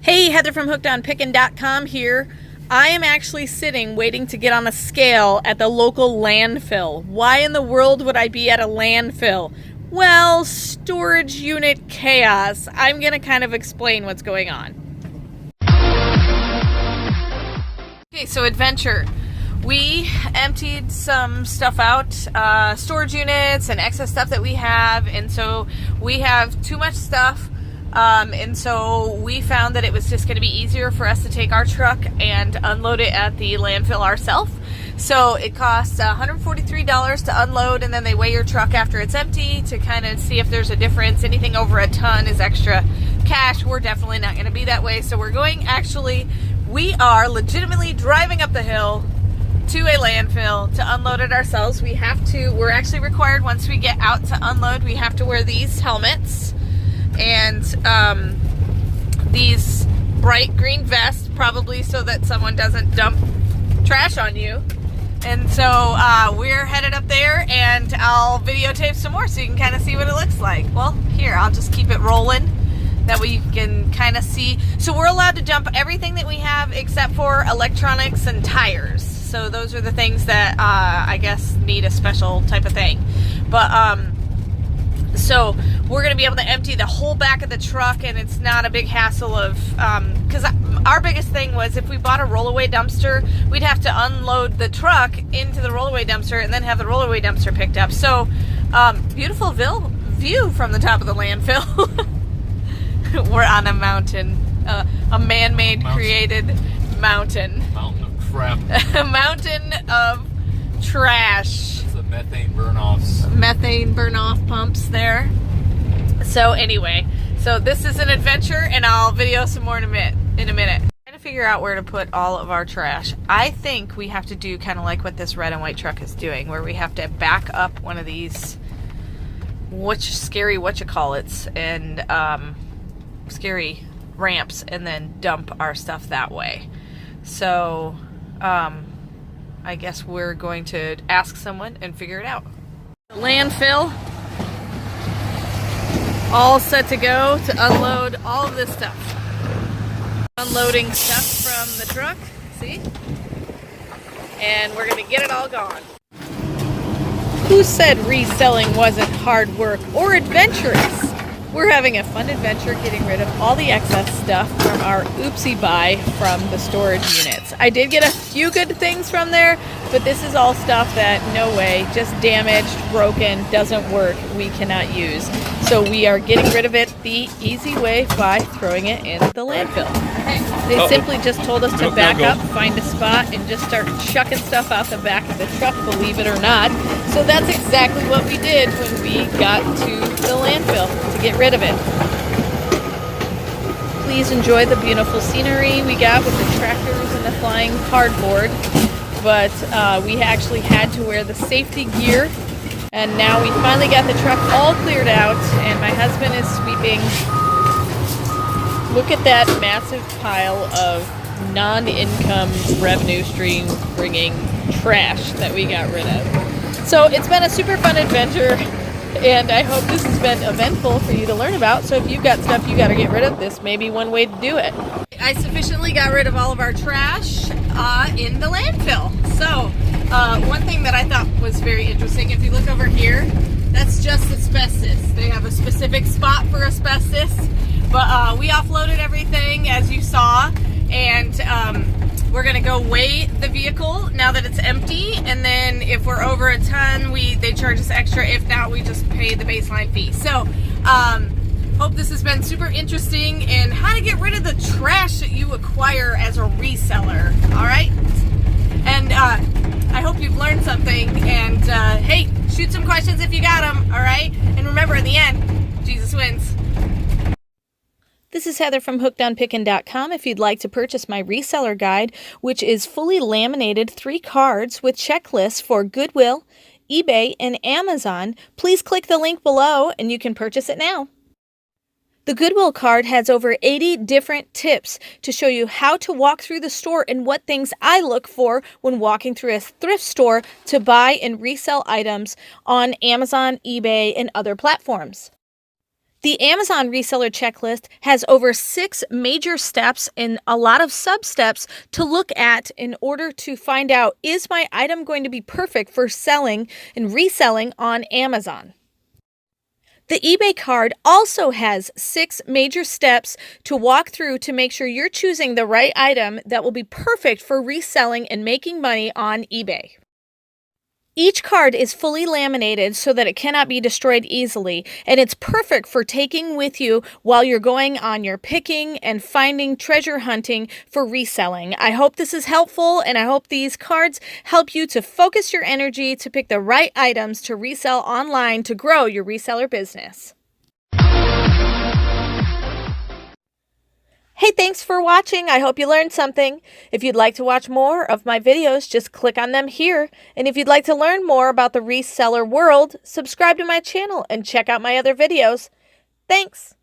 Hey, Heather from HookedOnPickin.com here. I am actually sitting waiting to get on a scale at the local landfill. Why in the world would I be at a landfill? Well, storage unit chaos. I'm going to kind of explain what's going on. Okay, so adventure. We emptied some stuff out, storage units and excess stuff that we have, and so we have too much stuff. And so we found that it was just going to be easier for us to take our truck and unload it at the landfill ourselves. So it costs $143 to unload, and then they weigh your truck after it's empty to kind of see if there's a difference. Anything over a ton is extra cash. We're definitely not going to be that way. So we are legitimately driving up the hill to a landfill to unload it ourselves. We're actually required once we get out to unload, we have to wear these helmets and these bright green vests, probably so that someone doesn't dump trash on you. And so we're headed up there, and I'll videotape some more so you can kind of see what it looks like. Well, here, I'll just keep it rolling. That way you can kind of see. So we're allowed to dump everything that we have except for electronics and tires. So those are the things that I guess need a special type of thing. But so we're going to be able to empty the whole back of the truck, and it's not a big hassle of, because our biggest thing was if we bought a rollaway dumpster, we'd have to unload the truck into the rollaway dumpster and then have the rollaway dumpster picked up. So beautiful view from the top of the landfill. We're on a mountain, a man-made created mountain. Mountain of crap. A mountain of trash. It's the methane burn-offs. Methane burn-off pumps there. So anyway, so this is an adventure, and I'll video some more in a minute. Trying to figure out where to put all of our trash. I think we have to do kind of like what this red and white truck is doing, where we have to back up one of these whatchamacallits and scary ramps and then dump our stuff that way. So I guess we're going to ask someone and figure it out. The landfill, all set to go to unload all of this stuff. Unloading stuff from the truck, see? And we're gonna get it all gone. Who said reselling wasn't hard work or adventurous? We're having a fun adventure getting rid of all the excess stuff from our oopsie buy from the storage units. I did get a few good things from there, but this is all stuff that no way, just damaged, broken, doesn't work, we cannot use. So we are getting rid of it the easy way by throwing it in the landfill. They simply just told us to back up, find a spot, and just start chucking stuff out the back of the truck, believe it or not. So that's exactly what we did when we got to the landfill to get rid of it. Please enjoy the beautiful scenery we got with the tractors and the flying cardboard. But we actually had to wear the safety gear. And now we finally got the truck all cleared out, and my husband is sweeping. Look at that massive pile of non-income revenue stream bringing trash that we got rid of. So it's been a super fun adventure, and I hope this has been eventful for you to learn about. So if you've got stuff you got to get rid of, this may be one way to do it. I sufficiently got rid of all of our trash in the landfill. So one thing that I thought was very interesting, if you look over here, that's just asbestos. They have a specific spot for asbestos, but we offloaded everything as you saw, and we're gonna go weigh the vehicle now that it's empty, and then if we're over a ton, they charge us extra. If not, we just pay the baseline fee. So hope this has been super interesting in how to get rid of the trash that you acquire as a reseller. All right, and I hope you've learned something, and hey, shoot some questions if you got them, all right? And remember, in the end, Jesus wins. This is Heather from HookedOnPickin.com. If you'd like to purchase my reseller guide, which is fully laminated 3 cards with checklists for Goodwill, eBay, and Amazon, please click the link below and you can purchase it now. The Goodwill card has over 80 different tips to show you how to walk through the store and what things I look for when walking through a thrift store to buy and resell items on Amazon, eBay, and other platforms. The Amazon reseller checklist has over 6 major steps and a lot of sub-steps to look at in order to find out, is my item going to be perfect for selling and reselling on Amazon? The eBay card also has 6 major steps to walk through to make sure you're choosing the right item that will be perfect for reselling and making money on eBay. Each card is fully laminated so that it cannot be destroyed easily, and it's perfect for taking with you while you're going on your picking and finding treasure hunting for reselling. I hope this is helpful, and I hope these cards help you to focus your energy to pick the right items to resell online to grow your reseller business. Hey, thanks for watching. I hope you learned something. If you'd like to watch more of my videos, just click on them here. And if you'd like to learn more about the reseller world, subscribe to my channel and check out my other videos. Thanks.